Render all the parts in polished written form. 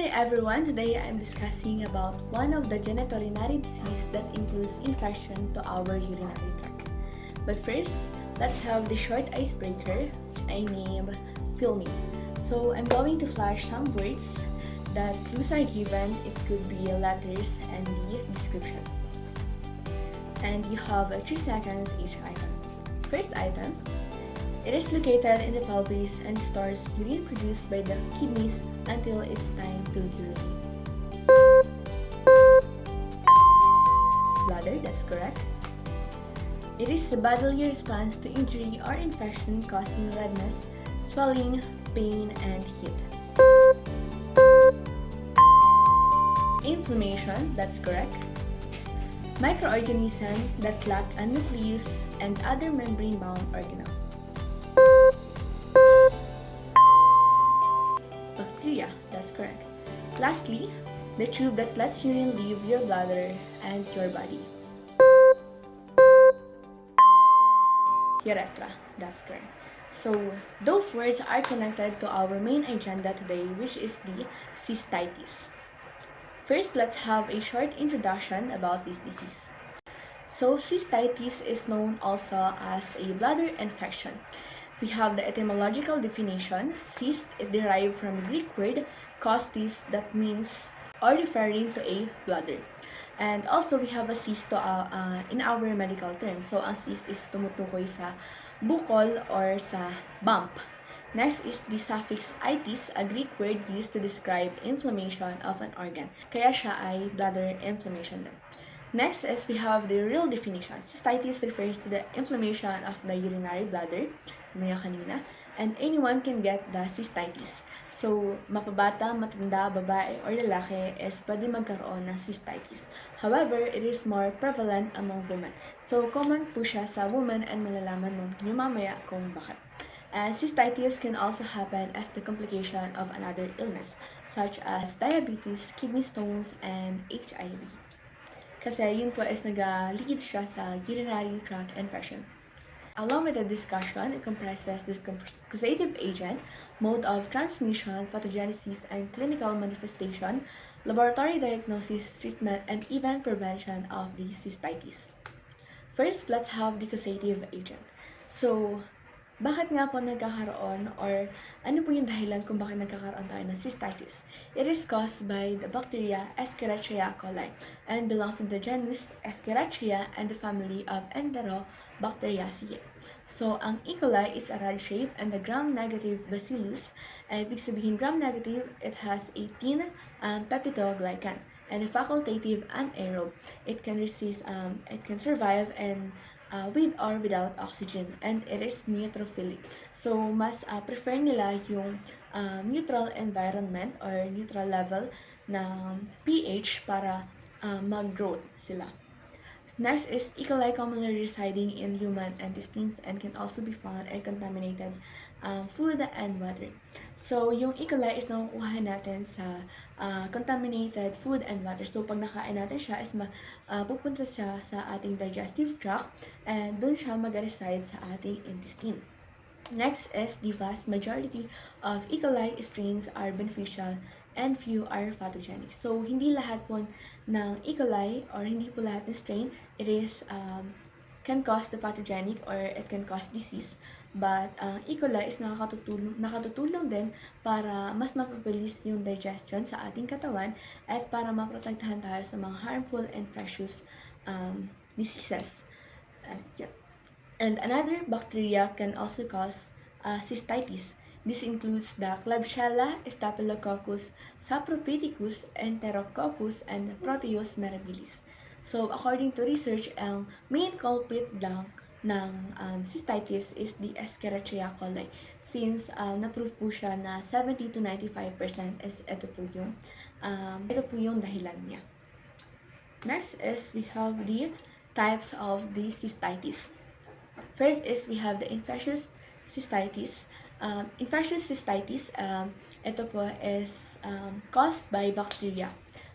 day everyone, today I'm discussing about one of the genitourinary disease that includes infection to our urinary tract. But first, let's have the short icebreaker I named Fill Me. So I'm going to flash some words that clues are given. It could be letters and the description. And you have 3 seconds each item. First item, it is located in the pelvis and stores urine produced by the kidneys until it's time to urinate. Bladder, that's correct. It is a bodily response to injury or infection causing redness, swelling, pain, and heat. Inflammation, that's correct. Microorganism that lack a nucleus and other membrane-bound organelle. Bacteria, that's correct. Lastly, the tube that lets urine leave your bladder and your body. Urethra, that's correct. So, those words are connected to our main agenda today, which is the cystitis. First, let's have a short introduction about this disease. So, cystitis is known also as a bladder infection. We have the etymological definition. Cyst is derived from the Greek word kostis that means or referring to a bladder. And also, we have a cyst in our medical term. So, ang cyst is tumutukoy sa bukol or sa bump. Next is the suffix itis, a Greek word used to describe inflammation of an organ. Kaya siya ay bladder inflammation din. Next is we have the real definition. Cystitis refers to the inflammation of the urinary bladder, sabi nga kanina, and anyone can get the cystitis. So, mapabata, matanda, babae, or lalaki is pwede magkaroon ng cystitis. However, it is more prevalent among women. So, common po siya sa women and malalaman mo mamaya kung bakit. And cystitis can also happen as the complication of another illness, such as diabetes, kidney stones, and HIV. Kasi yun po is nag-lead siya sa urinary tract infection. Along with the discussion, it comprises this causative agent, mode of transmission, pathogenesis, and clinical manifestation, laboratory diagnosis, treatment, and even prevention of the cystitis. First, let's have the causative agent. So, bakit nga po nagkakaroon or ano po yung dahilan kung bakit nagkakaroon tayo ng cystitis? It is caused by the bacteria Escherichia coli and belongs to the genus Escherichia and the family of Enterobacteriaceae. So, ang E. coli is a rod shape and the gram-negative bacillus. Ibig sabihin gram-negative, it has 18 peptidoglycan and a facultative anaerobe. It can survive and with or without oxygen, and it is neutrophilic. So, mas prefer nila yung neutral environment or neutral level ng pH para mag-growth sila. Next is E. coli commonly residing in human intestines and can also be found in contaminated food and water. So, yung E. coli is nakukuha natin sa contaminated food and water. So, pag nakain natin siya, is pupunta siya sa ating digestive tract and dun siya mag-reside sa ating intestine. Next is the vast majority of E. coli strains are beneficial and few are pathogenic. So, hindi lahat po ng E. coli or hindi po lahat ng strain, it is can cause the pathogenic or it can cause disease. But E. coli is nakatutulong din para mas mapabilis yung digestion sa ating katawan at para maprotektahan tayo sa mga harmful infectious diseases. And another bacteria can also cause cystitis. This includes the Klebsiella, Staphylococcus, Saprophyticus, Enterococcus, and Proteus mirabilis. So, according to research, ang main culprit lang ng cystitis is the Escherichia coli. Since na-prove po siya na 70 to 95% is ito po yung dahilan niya. Next is we have the types of the cystitis. First is we have the infectious cystitis. Infectious cystitis, ito po is caused by bacteria.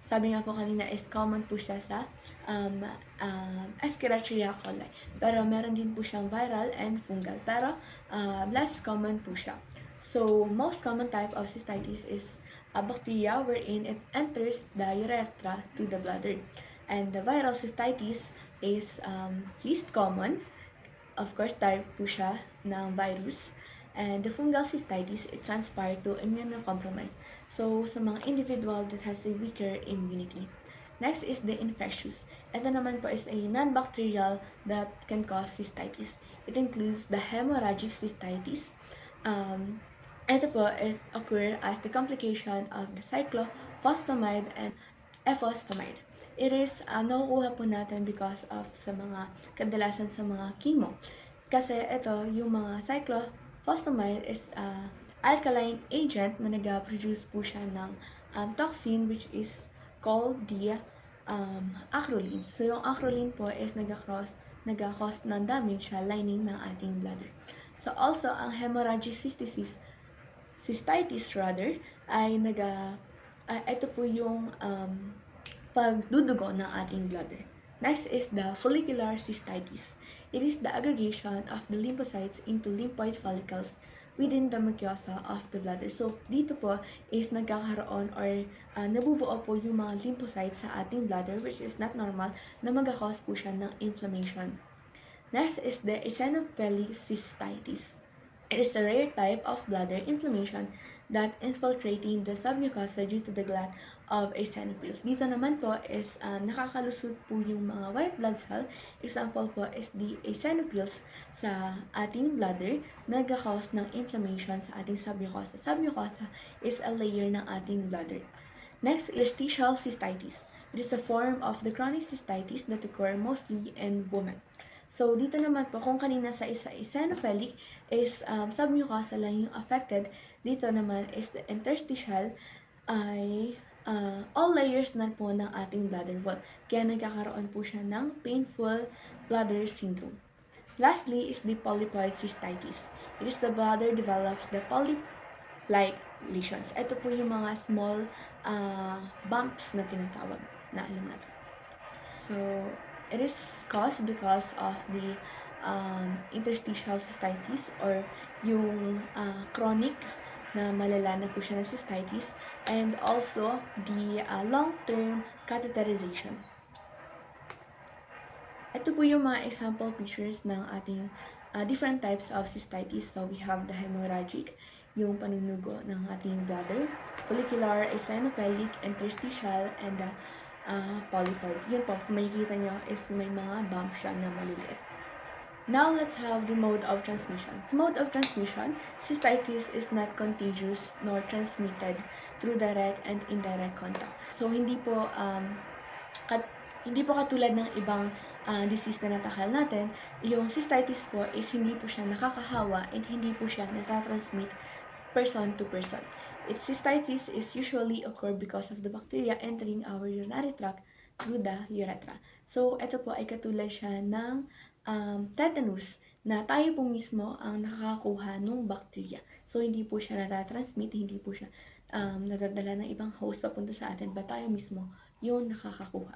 Sabi nga po kanina is common po siya sa Escherichia coli. Pero meron din po siyang viral and fungal. Pero less common po siya. So, most common type of cystitis is bacteria wherein it enters the urethra to the bladder. And the viral cystitis is least common. Of course, type po siya ng virus. And the fungal cystitis, it transpires to immunocompromised. So, sa mga individual that has a weaker immunity. Next is the infectious. Ito naman po is a non-bacterial that can cause cystitis. It includes the hemorrhagic cystitis. Ito po, it occur as the complication of the cyclophosphamide and efosfamide. It is nakukuha po natin because of sa mga kadalasan sa mga chemo. Kasi ito, yung mga cyclophosphamide is alkaline agent na nag-produce po siya ng toxin which is called the acrolein. So, yung acrolein po is nag-cause ng damage sa lining ng ating bladder. So, also, ang hemorrhagic cystitis rather, ay ito po yung pagdudugo ng ating bladder. Next is the follicular cystitis. It is the aggregation of the lymphocytes into lymphoid follicles within the mucosa of the bladder. So, dito po is nagkakaroon or nabubuo po yung mga lymphocytes sa ating bladder which is not normal na mag-cause po siya ng inflammation. Next is the eosinophilic cystitis. It is a rare type of bladder inflammation that infiltrating the submucosa due to the glut of eosinophils. Dito naman po is nakakalusot po yung mga white blood cell. Example po is the eosinophils sa ating bladder nag-cause ng inflammation sa ating submucosa. Submucosa is a layer ng ating bladder. Next is interstitial cystitis. It is a form of the chronic cystitis that occur mostly in women. So, dito naman po, kung kanina sa eosinophilic is submucosa lang yung affected, dito naman is the interstitial ay all layers na po ng ating bladder wall. Kaya nagkakaroon po siya ng painful bladder syndrome. Lastly is the polypoid cystitis. It is the bladder develops the polyp-like lesions. Ito po yung mga small bumps na tinatawag na alam natin. So, it is caused because of the interstitial cystitis or yung chronic na malala na po siya ng cystitis and also the long-term catheterization. Ito po yung mga example pictures ng ating different types of cystitis. So, we have the hemorrhagic, yung panunugo ng ating bladder, follicular, eosinophilic, interstitial, and the polypoid. Yun po, kung makikita nyo is may mga bump siya na maliliit. Now, let's have the mode of transmission. Sa mode of transmission, cystitis is not contagious nor transmitted through direct and indirect contact. So, hindi po katulad ng ibang disease na natakal natin, yung cystitis po is hindi po siya nakakahawa and hindi po siya natatransmit person to person. Its cystitis is usually occur because of the bacteria entering our urinary tract through the urethra. So, ito po ay katulad siya ng tetanus na tayo po mismo ang nakakakuha ng bacteria. So, hindi po siya natatransmit, hindi po siya nadadala ng ibang host papunta sa atin, but tayo mismo yung nakakakuha.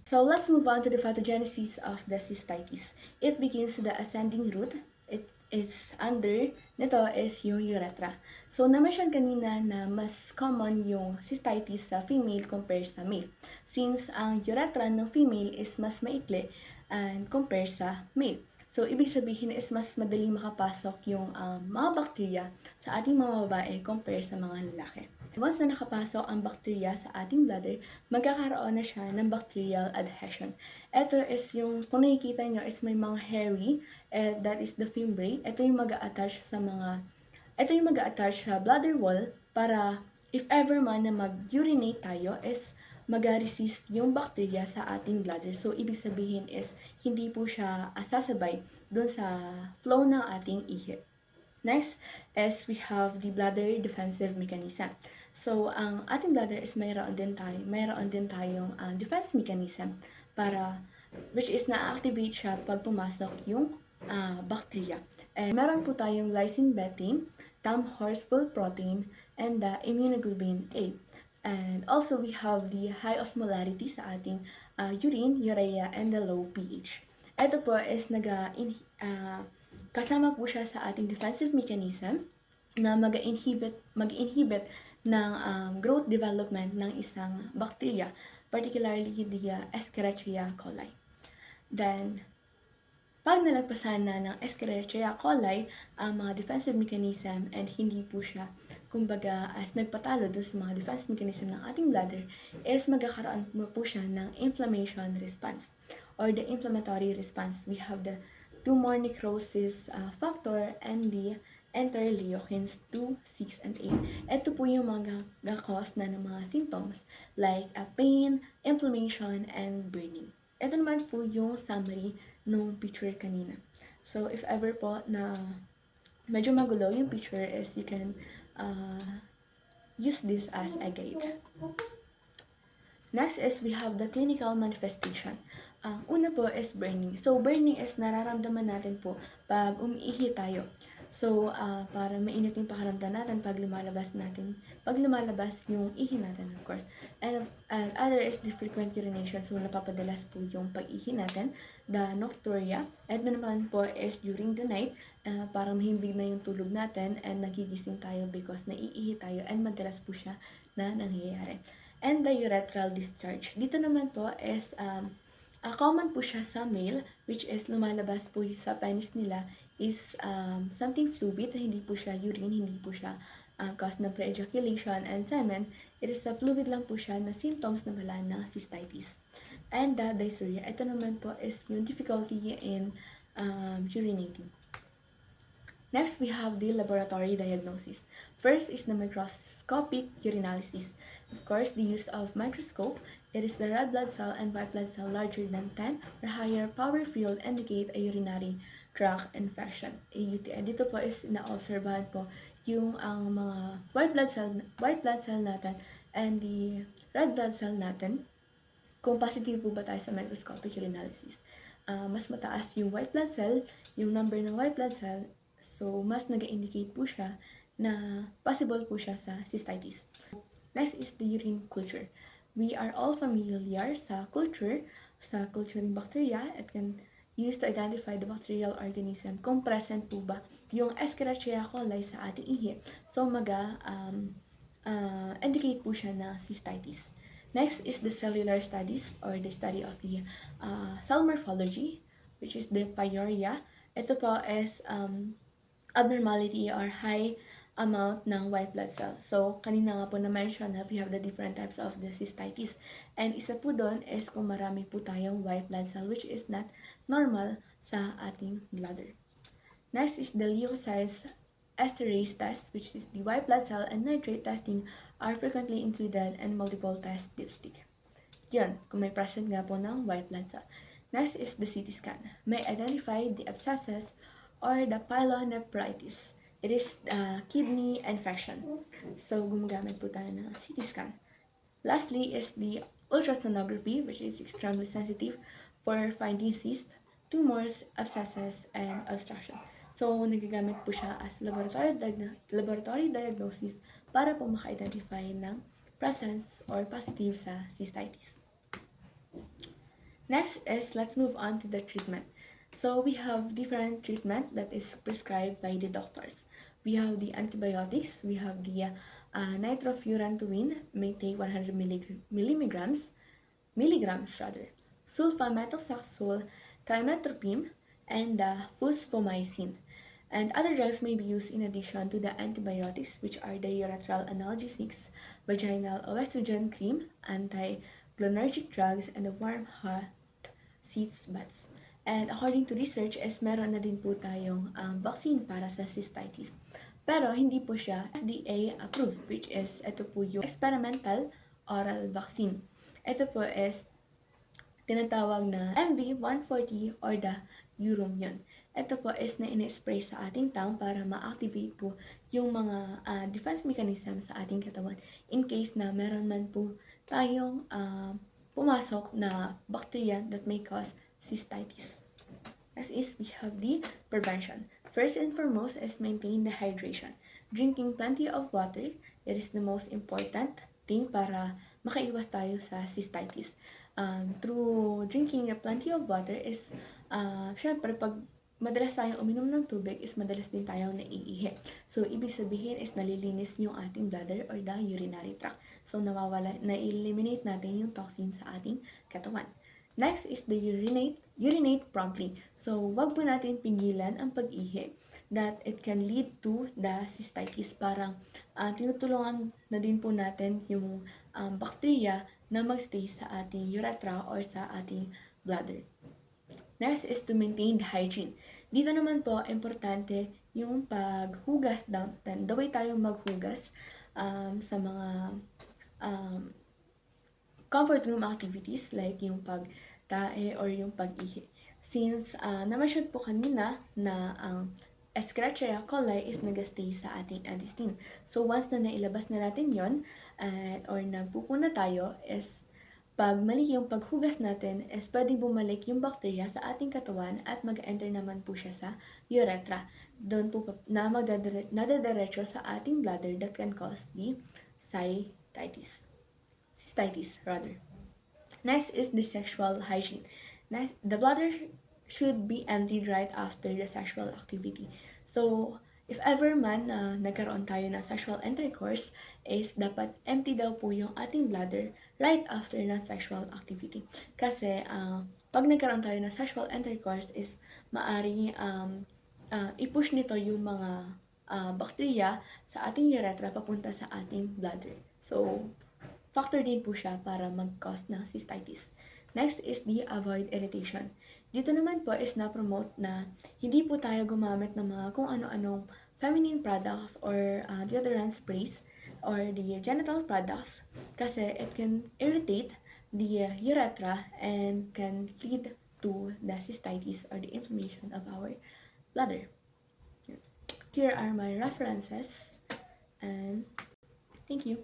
So, let's move on to the pathogenesis of the cystitis. It begins to the ascending route. It is under, nito is yung urethra. So, na-mention kanina na mas common yung cystitis sa female compared sa male. Since ang urethra ng female is mas maikli and compared sa male. So, ibig sabihin is mas madaling makapasok yung mga bacteria sa ating mga babae compared sa mga lalaki. Once na nakapasok ang bacteria sa ating bladder, magkakaroon na siya ng bacterial adhesion. Ito is yung, kung nakikita nyo, is may mga hairy, that is the fimbriae. Ito yung mag-a-attach sa bladder wall para if ever man na mag-urinate tayo is mag-resist yung bacteria sa ating bladder. So, ibig sabihin is hindi po siya sasabay dun sa flow ng ating ihi. Next is we have the bladder defensive mechanism. So, ang ating bladder is mayroon din tayong defense mechanism para which is na-activate siya pag pumasok yung bacteria. And meron po tayong lysine betaine, horseful protein, and the immunoglobulin A. And also, we have the high osmolarity sa ating urine, urea, and the low pH. Ito po is kasama po siya sa ating defensive mechanism na mag-inhibit ng growth development ng isang bacteria, particularly the Escherichia coli. Then, pag nalagpasan na ng Escherichia coli ang mga defensive mechanism and hindi po siya, kumbaga, as nagpatalo dun sa mga defensive mechanism ng ating bladder, is magkakaroon po siya ng inflammation response or the inflammatory response. We have the tumor necrosis factor and the interleukins 2, 6, and 8. Ito po yung mga cause na ng mga symptoms like pain, inflammation, and burning. Ito naman po yung summary nung picture kanina. So, if ever po na medyo magulo yung picture is you can use this as a guide. Next is we have the clinical manifestation. Una po is burning. So, burning is nararamdaman natin po pag umiihi tayo. So, para mainit yung pakiramdam natin pag lumalabas yung ihi natin, of course. And other is the frequent urination. So, napapadalas po yung pag-ihi natin. The nocturia. At naman po is during the night, para mahimbig na yung tulog natin and nagigising tayo because naiihi tayo and madalas po siya na nangyayari. And the urethral discharge. Dito naman po is common po siya sa male, which is lumalabas po sa penis nila is something fluid, hindi po siya urine, hindi po siya cause ng pre-ejaculation and semen. It is a fluid lang po siya na symptoms na pala ng cystitis. And the dysuria, ito naman po is yung difficulty in urinating. Next, we have the laboratory diagnosis. First is the microscopic urinalysis. Of course, the use of microscope. It is the red blood cell and white blood cell larger than 10 or higher power field indicate a urinary tract infection, a UTI. Dito po is na-obserbahan po yung mga white blood cell natin and the red blood cell natin. Kung positive po ba tayo sa microscopic urinalysis. Mas mataas yung white blood cell, yung number ng white blood cell, so mas nag-indicate po siya na possible po siya sa cystitis. Next is the urine culture. We are all familiar sa culturing bacteria. It can used to identify the bacterial organism kung present po ba yung Escherichia coli sa ating ihi. So, indicate po siya na cystitis. Next is the cellular studies or the study of the cell morphology, which is the pyuria. Ito po is abnormality or high amount ng white blood cell. So, kanina nga po na-mention na we have the different types of the cystitis. And isa po doon is kung marami po tayong white blood cell which is not normal sa ating bladder. Next is the leukocytes esterase test, which is the white blood cell and nitrate testing are frequently included in multiple test dipstick. Yun, kung may present nga po ng white blood cell. Next is the CT scan. May identify the abscesses or the pyelonephritis. It is kidney infection. So, gumagamit po tayo ng CT scan. Lastly is the ultrasonography, which is extremely sensitive for finding cysts, tumors, abscesses, and obstruction. So, nagagamit po siya as laboratory diagnosis para po maka-identify ng presence or positive sa cystitis. Next is, let's move on to the treatment. So, we have different treatment that is prescribed by the doctors. We have the antibiotics, we have the nitrofurantoin, may take 100 milligrams, sulfamethoxazole, trimethoprim, and fosfomycin. And other drugs may be used in addition to the antibiotics, which are the urethral analgesics, vaginal oestrogen cream, anti-cholinergic drugs, and the warm heart seats baths. And according to research, meron na din po tayong vaccine para sa cystitis. Pero hindi po siya FDA approved, which is ito po yung experimental oral vaccine. Ito po is tinatawag na MV140 or the Euroimmun. Ito po is na in-spray sa ating tongue para ma-activate po yung mga defense mechanism sa ating katawan in case na meron man po tayong pumasok na bacteria that may cause cystitis. Next is we have the prevention. First and foremost is maintain the hydration. Drinking plenty of water, it is the most important thing para makaiwas tayo sa cystitis. Through drinking plenty of water is, syempre pag madalas tayong uminom ng tubig is madalas din tayong naiihi. So, ibig sabihin is nalilinis yung ating bladder or the urinary tract. So, na-eliminate natin yung toxin sa ating katawan. Next is the urinate promptly. So, wag po natin pigilan ang pag-ihi that it can lead to the cystitis. Parang tinutulungan na din po natin yung bacteria na magstay sa ating urethra or sa ating bladder. Next is to maintain the hygiene. Dito naman po, importante yung paghugas, the way tayong maghugas sa mga comfort room activities like yung pagtae or yung pag-ihi. Since na-mention po kanina na ang Escherichia coli is nag-stay sa ating intestine. So once na nailabas na natin yon or nagpupuna tayo is pag mali yung paghugas natin is pwedeng bumalik yung bacteria sa ating katawan at mag-enter naman po siya sa urethra. Doon po na nadadiretso sa ating bladder that can cause the cystitis. Cystitis rather. Next is the sexual hygiene. The bladder should be emptied right after the sexual activity. So, if ever man nagkaroon tayo ng sexual intercourse, is dapat empty daw po yung ating bladder right after ng sexual activity. Kasi, pag nagkaroon tayo ng sexual intercourse is maaring i-push nito yung mga bacteria sa ating urethra papunta sa ating bladder. So, factor din po siya para mag-cause ng cystitis. Next is the avoid irritation. Dito naman po is na-promote na hindi po tayo gumamit ng mga kung ano-anong feminine products or deodorant sprays or the genital products kasi it can irritate the urethra and can lead to the cystitis or the inflammation of our bladder. Here are my references and thank you.